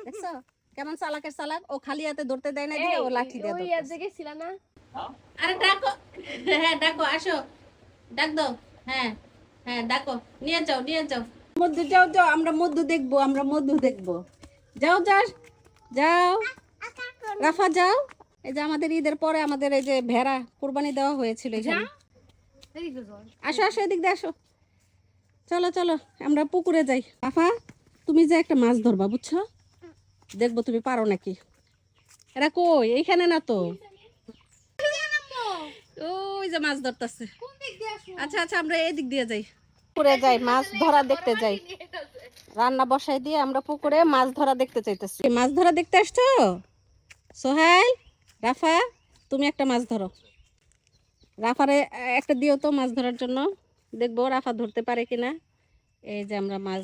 দেখছো কেমন চালাকের চালাক, ও খালি হাতে ধরতে দেয় না, দিয়ে ও লাঠি দিয়ে ওই ধরতেছে। আর জায়গায় ছিল না। আরে ডাকো, হ্যাঁ ডাকো, আসো, ডাক দাও, হ্যাঁ হ্যাঁ ডাকো, নিয়ে যাও নিয়ে যাও মধু, যাও যাও, আমরা মধু দেখবো, আমরা মধু দেখবো, যাও যাও যাও রাফা যাও। এই যে আমাদের ঈদের পরে আমাদের এই যে ভেড়া কুরবানি দেওয়া হয়েছিল এখানে। আসো আসো এদিক দিয়ে আসো, চলো চলো আমরা পুকুরে যাই। রাফা তুমি যে একটা মাছ ধরবা বুঝছো, দেখবো তুমি পারো নাকি। এরা কই, এইখানে না তো, ওই যে মাছ ধরতেছে। আচ্ছা আচ্ছা আমরা এই দিক দিয়ে যাই, পুকুরে যাই, মাছ ধরা দেখতে যাই। রান্না বসাই দিয়ে আমরা পুকুরে মাছ ধরা দেখতে চাইতেছি। মাছ ধরা দেখতে আসছো? সোহাইল, রাফা তুমি একটা মাছ ধরো, রাফারে একটা দিও তো মাছ ধরার জন্য, দেখবো রাফা ধরতে পারে কিনা। এই যে আমরা মাছ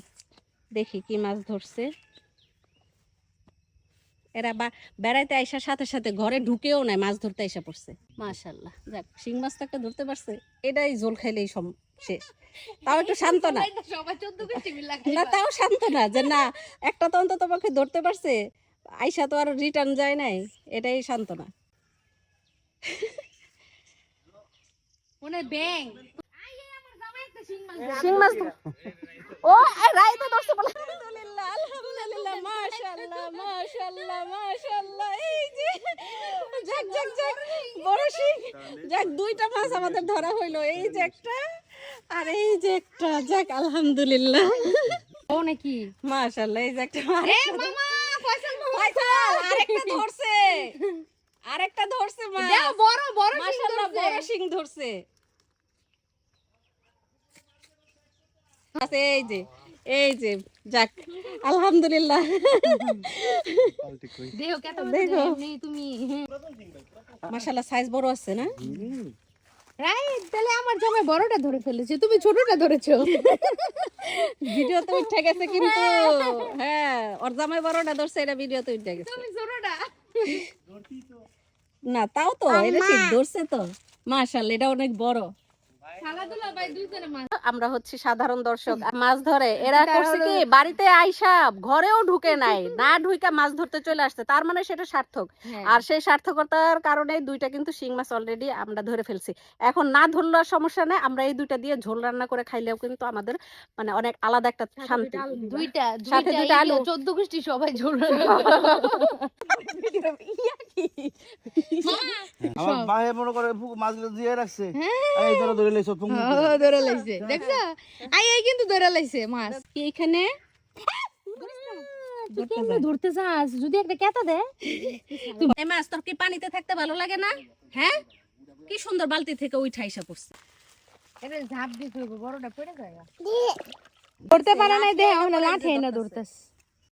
দেখি কি মাছ ধরছে। এরা বেড়াইতে আইসার সাথে সাথে ঘরে ঢুকেও নাই, মাছ ধরতে আইসা পড়ছে। মাশাআল্লাহ, যাক শিং মাছ তো একটা ধরতে পারছে, এটাই ঝোল খাইলেই শেষ। তাও একটু শান্ত না, না তাও শান্ত না যে না একটা তো অন্তত পক্ষে ধরতে পারছে, আইসা তো আর রিটার্ন যায় নাই, এটাই শান্ত না। মনে ব্যাং শিং মাছ ও রাই তো ধরছে বলে। আলহামদুলিল্লাহ আলহামদুলিল্লাহ, মাশাআল্লাহ মাশাআল্লাহ মাশাআল্লাহ। এই যে যাক যাক যাক বড় শিং, যাক দুইটা মাছ আমাদের ধরা হইলো, এই যে একটা আর এই যে একটা, যাক আলহামদুলিল্লাহ। ও নাকি মাশাআল্লাহ, এই যে একটা মাছ। এ মামা ফয়সাল ফয়সাল আরেকটা ধরছে, আরেকটা ধরছে মাছ, দাও বড় বড় শিং মাশাআল্লাহ ধরছে। বড় শিং ধরছে। আচ্ছা এই যে যাক আলহামদুলিল্লাহ। দেখো কত দেখো। এমনি তুমি মাশাআল্লাহ সাইজ বড় আছে না? রাইট, তাহলে আমার জামাই বড়টা ধরে ফেলেছে, তুমি ছোটটা ধরেছো। ভিডিওতে উঠে গেছে কিন্তু, হ্যাঁ ওর জামাই বড়টা ধরছে, এটা ভিডিওতে উঠে গেছে। তুমি ছোটটা। না তাও তো এটা ঠিক ধরছে তো, মাশাআল্লাহ এটা অনেক বড়। খেলাধুলা ভাই দুইজনে মাছ। আমরা হচ্ছে সাধারণ দর্শক, মাছ ধরে এরা করছে কি বাড়িতে আইসা ঘরেও ঢুকে নাই, না ঢুইকা মাছ ধরতে চলে আসছে, তার মানে সেটা সার্থক। আর সেই সার্থকতার কারণে দুইটা কিন্তু শিং মাছ অলরেডি আমরা ধরে ফেলছি। এখন না ধরলেও সমস্যা নেই, আমরা এই দুইটা দিয়ে ঝোল রান্না করে খাইলেও কিন্তু আমাদের মানে অনেক আলাদা একটা শান্তি। দুইটা সাথে দুইটা আলু, 14 গোষ্ঠী সবাই ঝোল। আমার ভাই মনে করে মাছগুলো দিয়ে রাখছে, এই ধরে ধরে লইছো তুমি। ধরে লাইছে দেখছো, আই কিন্তু ধরে লাইছে মাছ। এইখানে ধরতে যাস যদি একটা কেতা দে। এই মাছ তোর কি পানিতে থাকতে ভালো লাগে না? হ্যাঁ কি সুন্দর বালতি থেকে উঠা আইসা পড়ছে। এটা ঝাঁপ দিতে হবে, বড়টা পড়ে যায়। ধরতে পারে না, দেখ এখন লাঠি না ধরতেছ।